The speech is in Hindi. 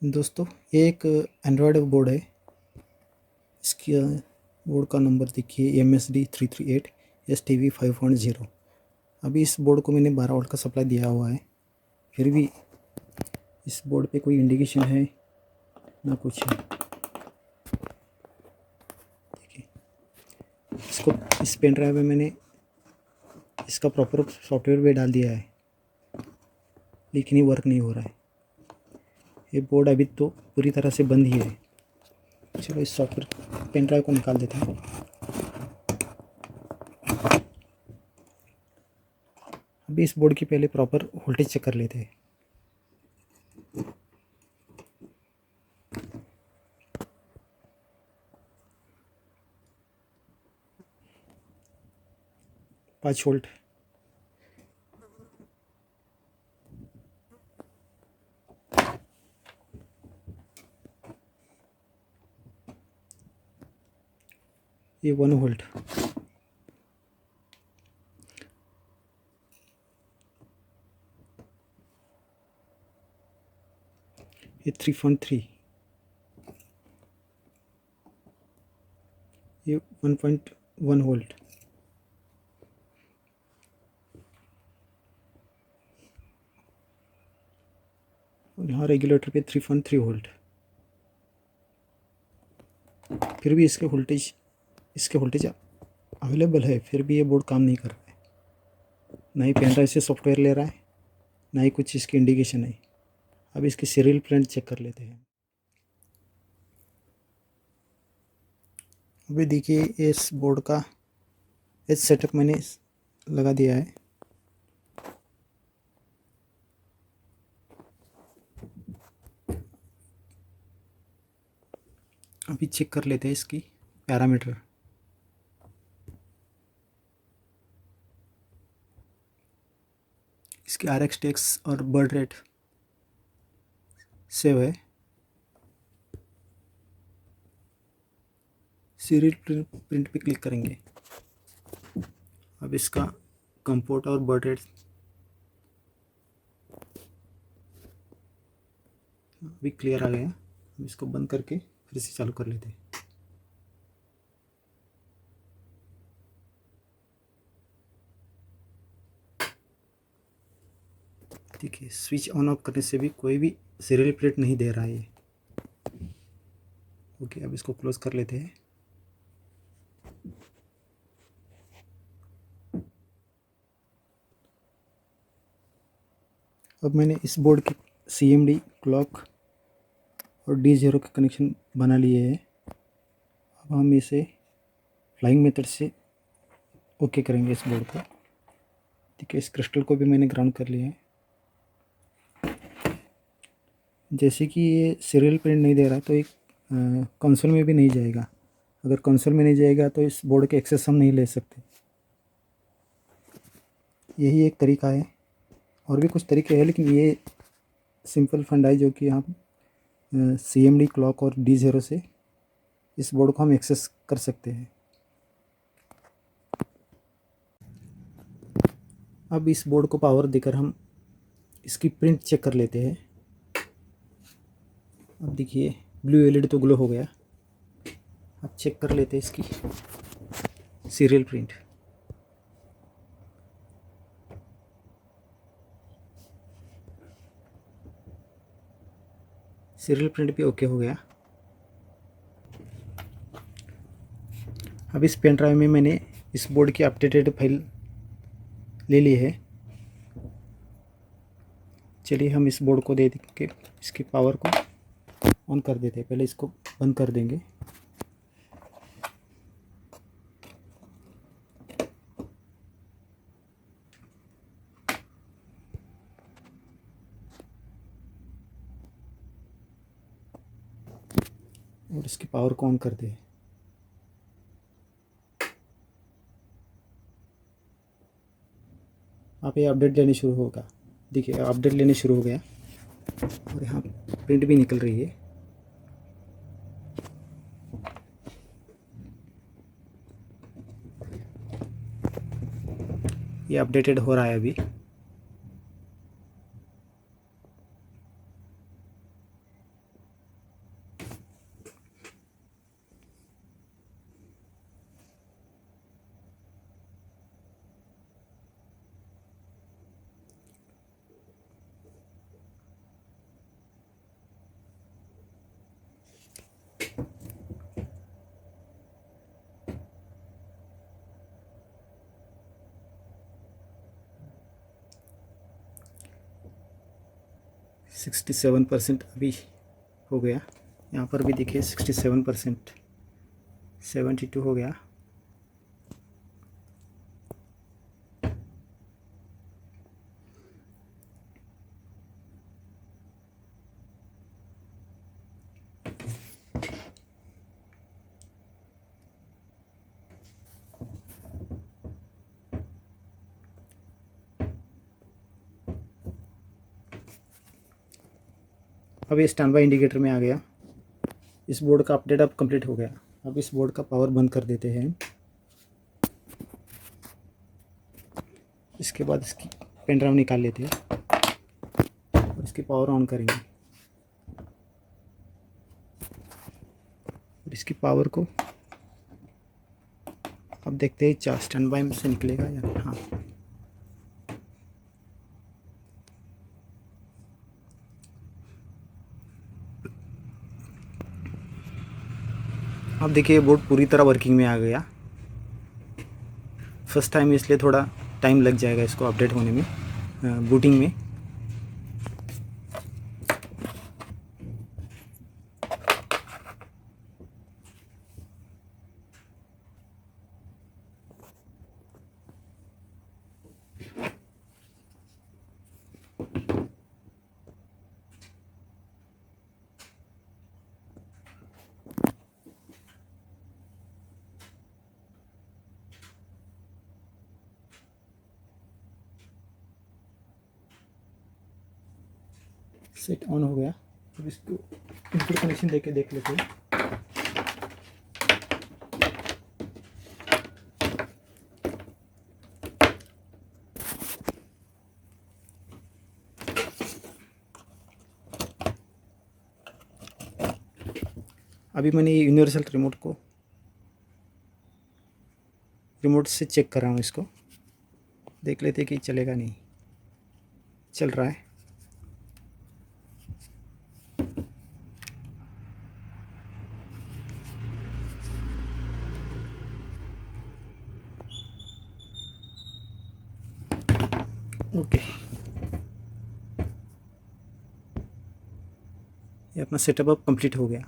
दोस्तों, ये एक एंड्रॉयड बोर्ड है। इसकी बोर्ड का नंबर देखिए MSD338STV5.0। अभी इस बोर्ड को मैंने 12 वोल्ट का सप्लाई दिया हुआ है, फिर भी इस बोर्ड पे कोई इंडिकेशन है ना कुछ है। देखिए, इसको इस पेन ड्राइव में मैंने इसका प्रॉपर सॉफ्टवेयर भी डाल दिया है, लेकिन ये वर्क नहीं हो रहा है। ये बोर्ड अभी तो पूरी तरह से बंद ही है। चलो इस सॉफ्टवेयर पेन ड्राइव को निकाल देते हैं। अभी इस बोर्ड की पहले प्रॉपर वोल्टेज चेक कर लेते हैं। पाँच वोल्ट, ये 1 वोल्ट, ये 3.3, ये 1.1 वोल्ट, और यहाँ रेगुलेटर पे 3.3 वोल्ट। फिर भी इसके वोल्टेज अवेलेबल है, फिर भी ये बोर्ड काम नहीं कर रहा है। ना ही पेन ड्राइव से सॉफ्टवेयर ले रहा है, ना ही कुछ इसकी इंडिकेशन है। अब इसकी सीरियल प्रिंट चेक कर लेते हैं। अभी देखिए, इस बोर्ड का एच सेटअप मैंने लगा दिया है। अभी चेक कर लेते हैं इसकी पैरामीटर। इसकी RX और बर्ड रेट सेव है। सीरियल प्रिंट पे क्लिक करेंगे। अब इसका कंपोर्ट और बर्ड रेट अभी क्लियर आ गया। अब इसको बंद करके फिर से चालू कर लेते हैं। देखिए, स्विच ऑन ऑफ करने से भी कोई भी सीरियल प्रिंट नहीं दे रहा है ये। ओके, अब इसको क्लोज कर लेते हैं। अब मैंने इस बोर्ड की CMD, क्लॉक और D0 का कनेक्शन बना लिए है। अब हम इसे फ्लाइंग मेथड से ओके करेंगे इस बोर्ड को। ठीक है, इस क्रिस्टल को भी मैंने ग्राउंड कर लिया है। जैसे कि ये सीरियल प्रिंट नहीं दे रहा, तो एक कंसोल में भी नहीं जाएगा। अगर कंसोल में नहीं जाएगा तो इस बोर्ड के एक्सेस हम नहीं ले सकते। यही एक तरीका है, और भी कुछ तरीके हैं, लेकिन ये सिंपल फंडा है जो कि हम CMD, क्लॉक और D0 से इस बोर्ड को हम एक्सेस कर सकते हैं। अब इस बोर्ड को पावर देकर हम इसकी प्रिंट चेक कर लेते हैं। अब देखिए, ब्लू LED तो ग्लो हो गया। अब चेक कर लेते हैं इसकी सीरियल प्रिंट। सीरियल प्रिंट भी ओके हो गया। अब इस पेन ड्राइव में मैंने इस बोर्ड की अपडेटेड फाइल ले ली है। चलिए हम इस बोर्ड को दे के इसकी पावर को ऑन कर देते हैं। पहले इसको बंद कर देंगे। और इसकी पावर को ऑन कर दें। आप ये अपडेट लेने शुरू होगा। देखिए, अपडेट लेने शुरू हो गया और यहाँ प्रिंट भी निकल रही है। ये अपडेटेड हो रहा है अभी। 67% अभी हो गया। यहाँ पर भी देखिए 67%, 72 हो गया। अब ये स्टैंड बाय इंडिकेटर में आ गया। इस बोर्ड का अपडेट अब कंप्लीट हो गया। अब इस बोर्ड का पावर बंद कर देते हैं। इसके बाद इसकी पेन ड्राइव निकाल लेते हैं और इसकी पावर ऑन करेंगे और इसकी पावर को अब देखते हैं चार स्टैंड बाय में से निकलेगा या नहीं। हाँ, अब देखिए बोर्ड पूरी तरह वर्किंग में आ गया। फर्स्ट टाइम इसलिए थोड़ा टाइम लग जाएगा इसको अपडेट होने में, बूटिंग में। सेट ऑन हो गया। अब इसको इनपुट कनेक्शन देके देख लेते हैं। अभी मैंने ये यूनिवर्सल रिमोट से चेक कर रहा हूँ इसको, देख लेते कि चलेगा नहीं। चल रहा है। ओके, ये अपना सेटअप अब कंप्लीट हो गया।